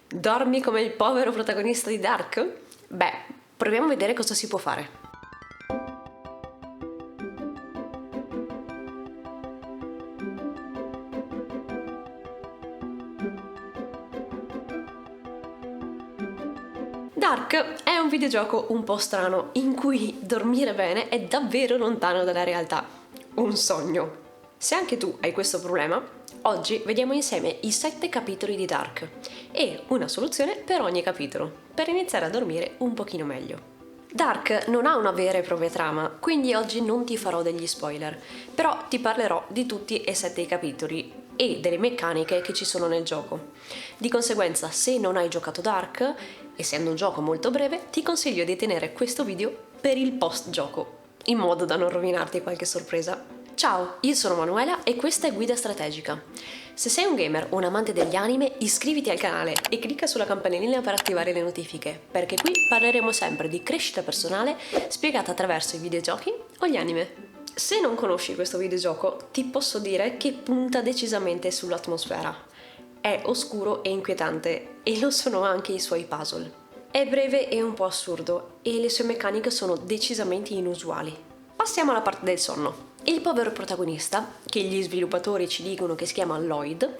Dormi come il povero protagonista di Dark? Beh, proviamo a vedere cosa si può fare. Dark è un videogioco un po' strano, in cui dormire bene è davvero lontano dalla realtà. Un sogno. Se anche tu hai questo problema, oggi vediamo insieme i 7 capitoli di Dark e una soluzione per ogni capitolo, per iniziare a dormire un pochino meglio. Dark non ha una vera e propria trama, quindi oggi non ti farò degli spoiler, però ti parlerò di tutti e 7 i capitoli e delle meccaniche che ci sono nel gioco. Di conseguenza, se non hai giocato Dark, essendo un gioco molto breve, ti consiglio di tenere questo video per il post-gioco, in modo da non rovinarti qualche sorpresa. Ciao, io sono Manuela e questa è Guida Strategica. Se sei un gamer o un amante degli anime, iscriviti al canale e clicca sulla campanellina per attivare le notifiche, perché qui parleremo sempre di crescita personale spiegata attraverso i videogiochi o gli anime. Se non conosci questo videogioco, ti posso dire che punta decisamente sull'atmosfera. È oscuro e inquietante, e lo sono anche i suoi puzzle. È breve e un po' assurdo, e le sue meccaniche sono decisamente inusuali. Passiamo alla parte del sonno. Il povero protagonista, che gli sviluppatori ci dicono che si chiama Lloyd,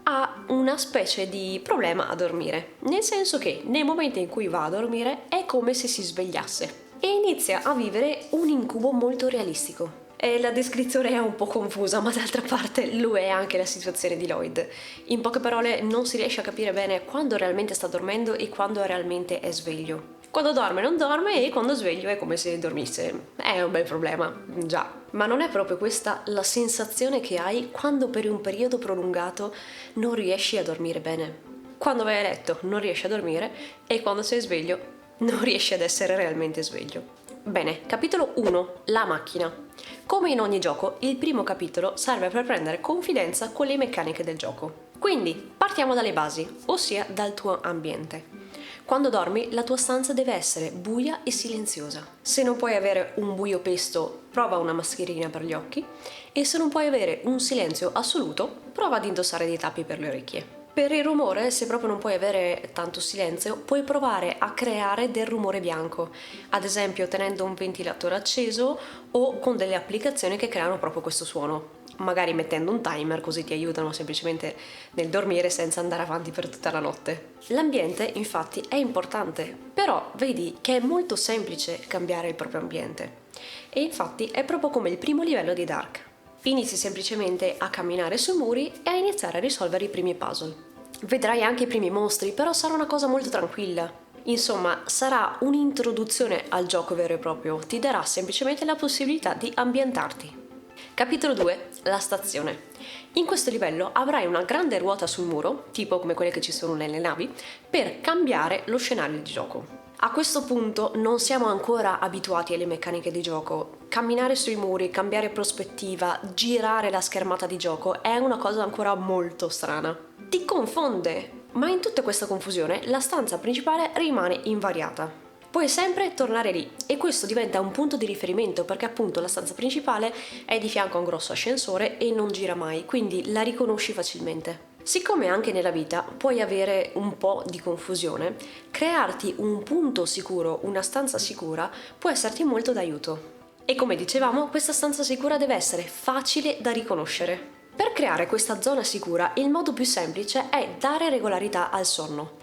ha una specie di problema a dormire, nel senso che nel momento in cui va a dormire è come se si svegliasse e inizia a vivere un incubo molto realistico. E la descrizione è un po' confusa, ma d'altra parte lo è anche la situazione di Lloyd. In poche parole, non si riesce a capire bene quando realmente sta dormendo e quando realmente è sveglio. Quando dorme non dorme e quando sveglio è come se dormisse. È un bel problema, già. Ma non è proprio questa la sensazione che hai quando per un periodo prolungato non riesci a dormire bene? Quando vai a letto non riesci a dormire e quando sei sveglio non riesci ad essere realmente sveglio. Bene, capitolo 1, la macchina. Come in ogni gioco, il primo capitolo serve per prendere confidenza con le meccaniche del gioco. Quindi, partiamo dalle basi, ossia dal tuo ambiente. Quando dormi, la tua stanza deve essere buia e silenziosa. Se non puoi avere un buio pesto, prova una mascherina per gli occhi, e se non puoi avere un silenzio assoluto, prova ad indossare dei tappi per le orecchie. Per il rumore, se proprio non puoi avere tanto silenzio, puoi provare a creare del rumore bianco, ad esempio tenendo un ventilatore acceso o con delle applicazioni che creano proprio questo suono, magari mettendo un timer, così ti aiutano semplicemente nel dormire senza andare avanti per tutta la notte. L'ambiente infatti è importante, però vedi che è molto semplice cambiare il proprio ambiente e infatti è proprio come il primo livello di Dark. Inizi semplicemente a camminare sui muri e a iniziare a risolvere i primi puzzle. Vedrai anche i primi mostri, però sarà una cosa molto tranquilla. Insomma, sarà un'introduzione al gioco vero e proprio, ti darà semplicemente la possibilità di ambientarti. Capitolo 2, la stazione. In questo livello avrai una grande ruota sul muro, tipo come quelle che ci sono nelle navi, per cambiare lo scenario di gioco. A questo punto non siamo ancora abituati alle meccaniche di gioco. Camminare sui muri, cambiare prospettiva, girare la schermata di gioco è una cosa ancora molto strana. Ti confonde, ma in tutta questa confusione la stanza principale rimane invariata. Puoi sempre tornare lì e questo diventa un punto di riferimento perché appunto la stanza principale è di fianco a un grosso ascensore e non gira mai, quindi la riconosci facilmente. Siccome anche nella vita puoi avere un po' di confusione, crearti un punto sicuro, una stanza sicura, può esserti molto d'aiuto. E come dicevamo, questa stanza sicura deve essere facile da riconoscere. Per creare questa zona sicura, il modo più semplice è dare regolarità al sonno.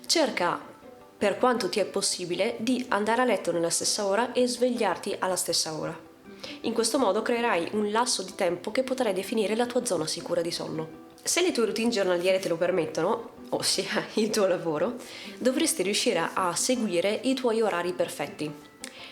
Cerca, per quanto ti è possibile, di andare a letto nella stessa ora e svegliarti alla stessa ora. In questo modo creerai un lasso di tempo che potrai definire la tua zona sicura di sonno. Se le tue routine giornaliere te lo permettono, ossia il tuo lavoro, dovresti riuscire a seguire i tuoi orari perfetti.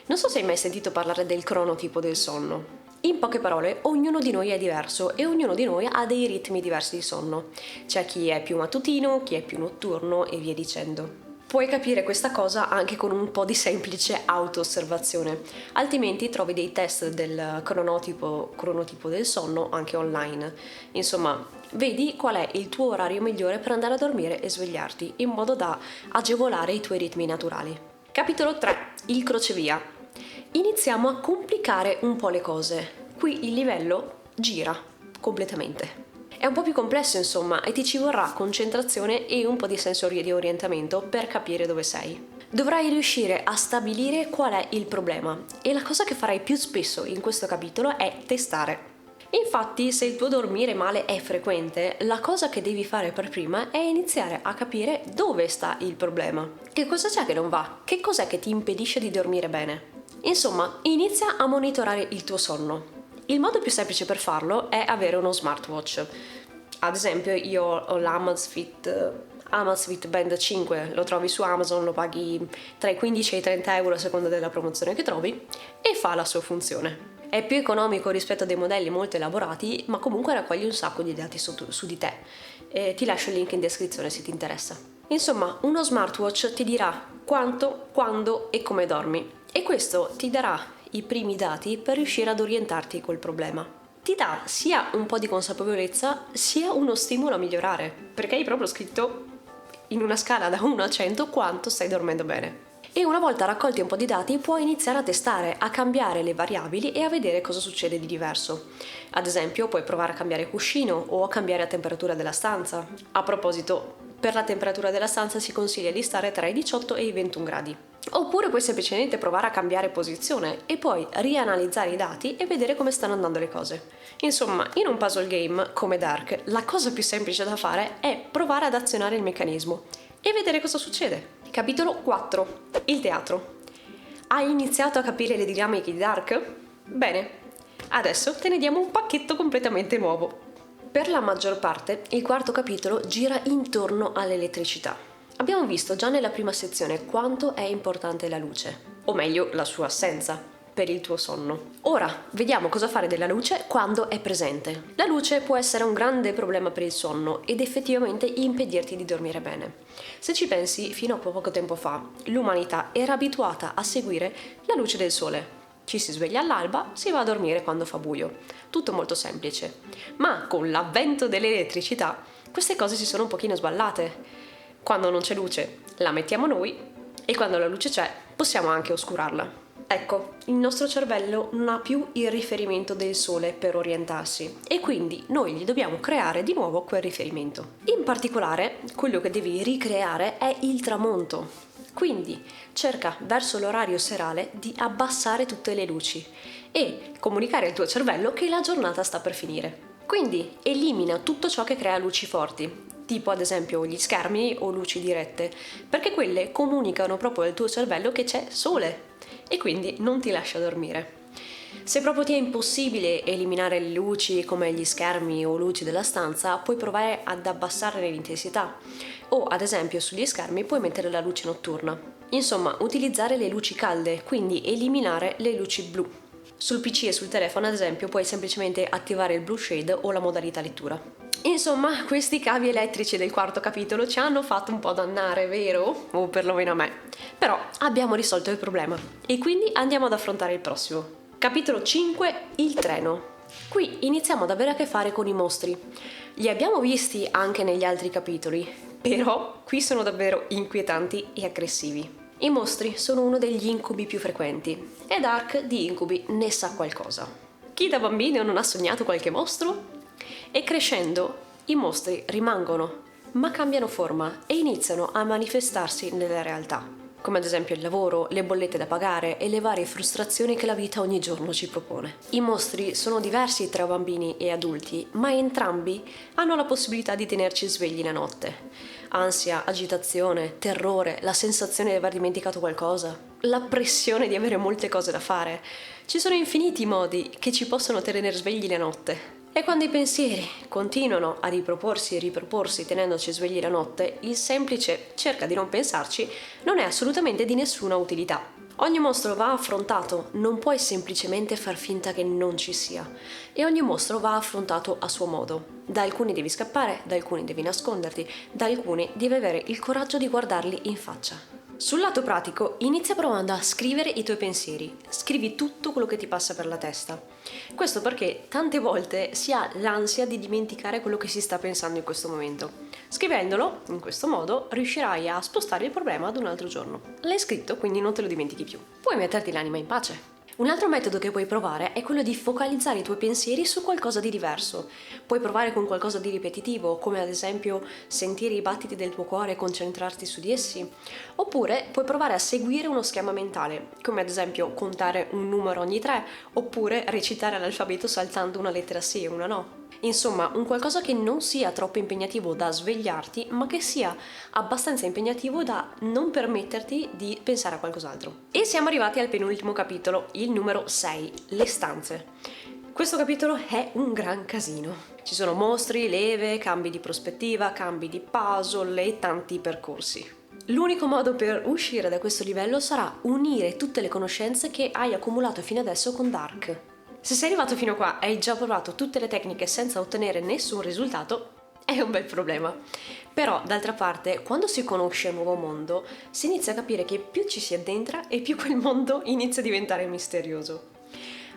Non so se hai mai sentito parlare del cronotipo del sonno. In poche parole, ognuno di noi è diverso e ognuno di noi ha dei ritmi diversi di sonno. C'è chi è più mattutino, chi è più notturno e via dicendo. Puoi capire questa cosa anche con un po' di semplice auto-osservazione, altrimenti trovi dei test del cronotipo del sonno anche online. Insomma, vedi qual è il tuo orario migliore per andare a dormire e svegliarti, in modo da agevolare i tuoi ritmi naturali. Capitolo 3. Il crocevia. Iniziamo a complicare un po' le cose. Qui il livello gira completamente. È È un po' più complesso, insomma, e ti ci vorrà concentrazione e un po' di senso di orientamento per capire dove sei. Dovrai riuscire a stabilire qual è il problema e la cosa che farai più spesso in questo capitolo è testare. Infatti, se il tuo dormire male è frequente, la cosa che devi fare per prima è iniziare a capire dove sta il problema. Che cosa c'è che non va? Che cos'è che ti impedisce di dormire bene? Insomma, inizia a monitorare il tuo sonno. Il modo più semplice per farlo è avere uno smartwatch. Ad esempio, io ho l'Amazfit Band 5, lo trovi su Amazon, lo paghi tra i 15 e i 30 euro a seconda della promozione che trovi e fa la sua funzione. È più economico rispetto a dei modelli molto elaborati, ma comunque raccoglie un sacco di dati su di te. Ti lascio il link in descrizione se ti interessa. Insomma, uno smartwatch ti dirà quanto, quando e come dormi e questo ti darà i primi dati per riuscire ad orientarti col problema. Ti dà sia un po' di consapevolezza sia uno stimolo a migliorare, perché hai proprio scritto in una scala da 1 a 100 quanto stai dormendo bene. E una volta raccolti un po' di dati puoi iniziare a testare, a cambiare le variabili e a vedere cosa succede di diverso. Ad esempio puoi provare a cambiare cuscino o a cambiare la temperatura della stanza. A proposito, per la temperatura della stanza si consiglia di stare tra i 18 e i 21 gradi. Oppure puoi semplicemente provare a cambiare posizione e poi rianalizzare i dati e vedere come stanno andando le cose. Insomma, in un puzzle game come Dark, la cosa più semplice da fare è provare ad azionare il meccanismo e vedere cosa succede. Capitolo 4. Il teatro. Hai iniziato a capire le dinamiche di Dark? Bene, adesso te ne diamo un pacchetto completamente nuovo. Per la maggior parte, il quarto capitolo gira intorno all'elettricità. Abbiamo visto già nella prima sezione quanto è importante la luce, o meglio la sua assenza, per il tuo sonno. Ora vediamo cosa fare della luce quando è presente. La luce può essere un grande problema per il sonno ed effettivamente impedirti di dormire bene. Se ci pensi, fino a poco tempo fa, l'umanità era abituata a seguire la luce del sole. Ci si sveglia all'alba, si va a dormire quando fa buio. Tutto molto semplice. Ma con l'avvento dell'elettricità, queste cose si sono un pochino sballate. Quando non c'è luce, la mettiamo noi e quando la luce c'è, possiamo anche oscurarla. Ecco, il nostro cervello non ha più il riferimento del sole per orientarsi e quindi noi gli dobbiamo creare di nuovo quel riferimento. In particolare, quello che devi ricreare è il tramonto. Quindi cerca verso l'orario serale di abbassare tutte le luci e comunicare al tuo cervello che la giornata sta per finire. Quindi elimina tutto ciò che crea luci forti, tipo ad esempio gli schermi o luci dirette, perché quelle comunicano proprio al tuo cervello che c'è sole e quindi non ti lascia dormire. Se proprio ti è impossibile eliminare le luci come gli schermi o luci della stanza, puoi provare ad abbassare l'intensità o ad esempio sugli schermi puoi mettere la luce notturna. Insomma, utilizzare le luci calde, quindi eliminare le luci blu. Sul PC e sul telefono, ad esempio, puoi semplicemente attivare il Blue Shade o la modalità lettura. Insomma, questi cavi elettrici del quarto capitolo ci hanno fatto un po' dannare, vero? O perlomeno a me. Però abbiamo risolto il problema e quindi andiamo ad affrontare il prossimo. Capitolo 5. Il treno. Qui iniziamo ad avere a che fare con i mostri. Li abbiamo visti anche negli altri capitoli, però qui sono davvero inquietanti e aggressivi. I mostri sono uno degli incubi più frequenti e Dark di incubi ne sa qualcosa. Chi da bambino non ha sognato qualche mostro? E crescendo i mostri rimangono, ma cambiano forma e iniziano a manifestarsi nella realtà, come ad esempio il lavoro, le bollette da pagare e le varie frustrazioni che la vita ogni giorno ci propone. I mostri sono diversi tra bambini e adulti, ma entrambi hanno la possibilità di tenerci svegli la notte. Ansia, agitazione, terrore, la sensazione di aver dimenticato qualcosa, la pressione di avere molte cose da fare. Ci sono infiniti modi che ci possono tenere svegli la notte. E quando i pensieri continuano a riproporsi e riproporsi tenendoci svegli la notte, il semplice cerca di non pensarci non è assolutamente di nessuna utilità. Ogni mostro va affrontato, non puoi semplicemente far finta che non ci sia. E ogni mostro va affrontato a suo modo. Da alcuni devi scappare, da alcuni devi nasconderti, da alcuni devi avere il coraggio di guardarli in faccia. Sul lato pratico, inizia provando a scrivere i tuoi pensieri. Scrivi tutto quello che ti passa per la testa. Questo perché tante volte si ha l'ansia di dimenticare quello che si sta pensando in questo momento. Scrivendolo, in questo modo, riuscirai a spostare il problema ad un altro giorno. L'hai scritto, quindi non te lo dimentichi più. Puoi metterti l'anima in pace. Un altro metodo che puoi provare è quello di focalizzare i tuoi pensieri su qualcosa di diverso. Puoi provare con qualcosa di ripetitivo, come ad esempio sentire i battiti del tuo cuore e concentrarti su di essi. Oppure puoi provare a seguire uno schema mentale, come ad esempio contare un numero ogni 3, oppure recitare l'alfabeto saltando una lettera sì e una no. Insomma, un qualcosa che non sia troppo impegnativo da svegliarti, ma che sia abbastanza impegnativo da non permetterti di pensare a qualcos'altro. E siamo arrivati al penultimo capitolo, il numero 6, le stanze. Questo capitolo è un gran casino. Ci sono mostri, leve, cambi di prospettiva, cambi di puzzle e tanti percorsi. L'unico modo per uscire da questo livello sarà unire tutte le conoscenze che hai accumulato fino adesso con Dark. Se sei arrivato fino a qua e hai già provato tutte le tecniche senza ottenere nessun risultato, è un bel problema. Però, d'altra parte, quando si conosce un nuovo mondo, si inizia a capire che più ci si addentra e più quel mondo inizia a diventare misterioso.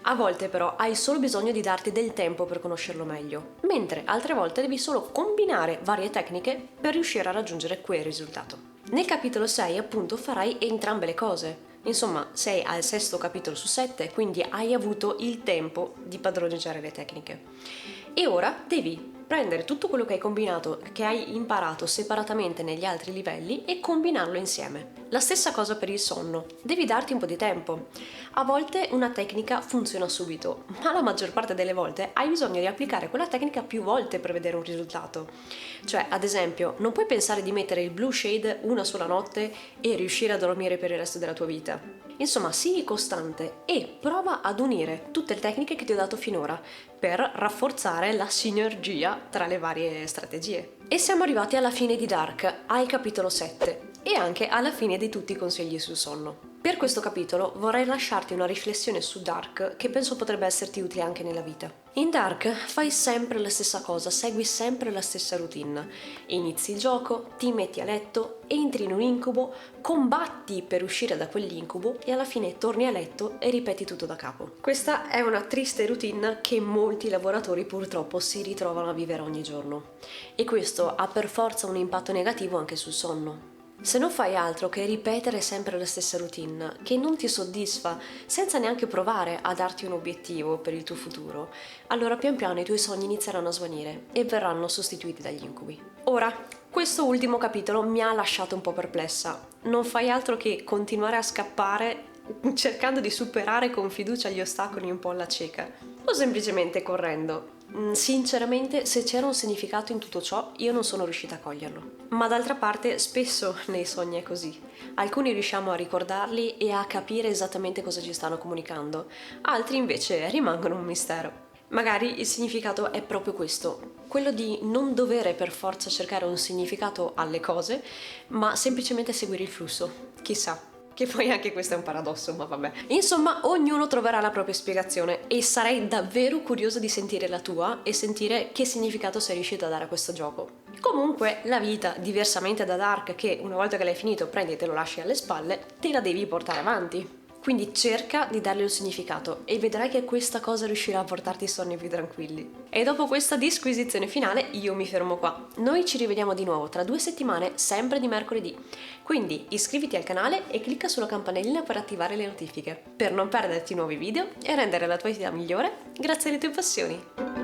A volte però hai solo bisogno di darti del tempo per conoscerlo meglio, mentre altre volte devi solo combinare varie tecniche per riuscire a raggiungere quel risultato. Nel capitolo 6 appunto farai entrambe le cose. Insomma, sei al sesto capitolo su 7, quindi hai avuto il tempo di padroneggiare le tecniche. E ora devi prendere tutto quello che hai combinato, che hai imparato separatamente negli altri livelli e combinarlo insieme. La stessa cosa per il sonno, devi darti un po' di tempo. A volte una tecnica funziona subito, ma la maggior parte delle volte hai bisogno di applicare quella tecnica più volte per vedere un risultato. Cioè, ad esempio, non puoi pensare di mettere il blue shade una sola notte e riuscire a dormire per il resto della tua vita. Insomma, sii costante e prova ad unire tutte le tecniche che ti ho dato finora per rafforzare la sinergia tra le varie strategie. E siamo arrivati alla fine di Dark, al capitolo 7 e anche alla fine di tutti i consigli sul sonno. Per questo capitolo vorrei lasciarti una riflessione su Dark che penso potrebbe esserti utile anche nella vita. In Dark fai sempre la stessa cosa, segui sempre la stessa routine. Inizi il gioco, ti metti a letto, entri in un incubo, combatti per uscire da quell'incubo e alla fine torni a letto e ripeti tutto da capo. Questa è una triste routine che molti lavoratori purtroppo si ritrovano a vivere ogni giorno. E questo ha per forza un impatto negativo anche sul sonno. Se non fai altro che ripetere sempre la stessa routine, che non ti soddisfa, senza neanche provare a darti un obiettivo per il tuo futuro, allora pian piano i tuoi sogni inizieranno a svanire e verranno sostituiti dagli incubi. Ora, questo ultimo capitolo mi ha lasciato un po' perplessa. Non fai altro che continuare a scappare cercando di superare con fiducia gli ostacoli un po' alla cieca, o semplicemente correndo. Sinceramente, se c'era un significato in tutto ciò, io non sono riuscita a coglierlo. Ma d'altra parte, spesso nei sogni è così. Alcuni riusciamo a ricordarli e a capire esattamente cosa ci stanno comunicando, altri invece rimangono un mistero. Magari il significato è proprio questo, quello di non dovere per forza cercare un significato alle cose, ma semplicemente seguire il flusso. Chissà. Che poi anche questo è un paradosso, ma vabbè. Insomma, ognuno troverà la propria spiegazione e sarei davvero curiosa di sentire la tua e sentire che significato sei riuscito a dare a questo gioco. Comunque, la vita, diversamente da Dark, che una volta che l'hai finito prendi e te lo lasci alle spalle, te la devi portare avanti. Quindi cerca di dargli un significato e vedrai che questa cosa riuscirà a portarti sonni più tranquilli. E dopo questa disquisizione finale io mi fermo qua. Noi ci rivediamo di nuovo tra 2 settimane, sempre di mercoledì. Quindi iscriviti al canale e clicca sulla campanellina per attivare le notifiche, per non perderti nuovi video e rendere la tua vita migliore grazie alle tue passioni.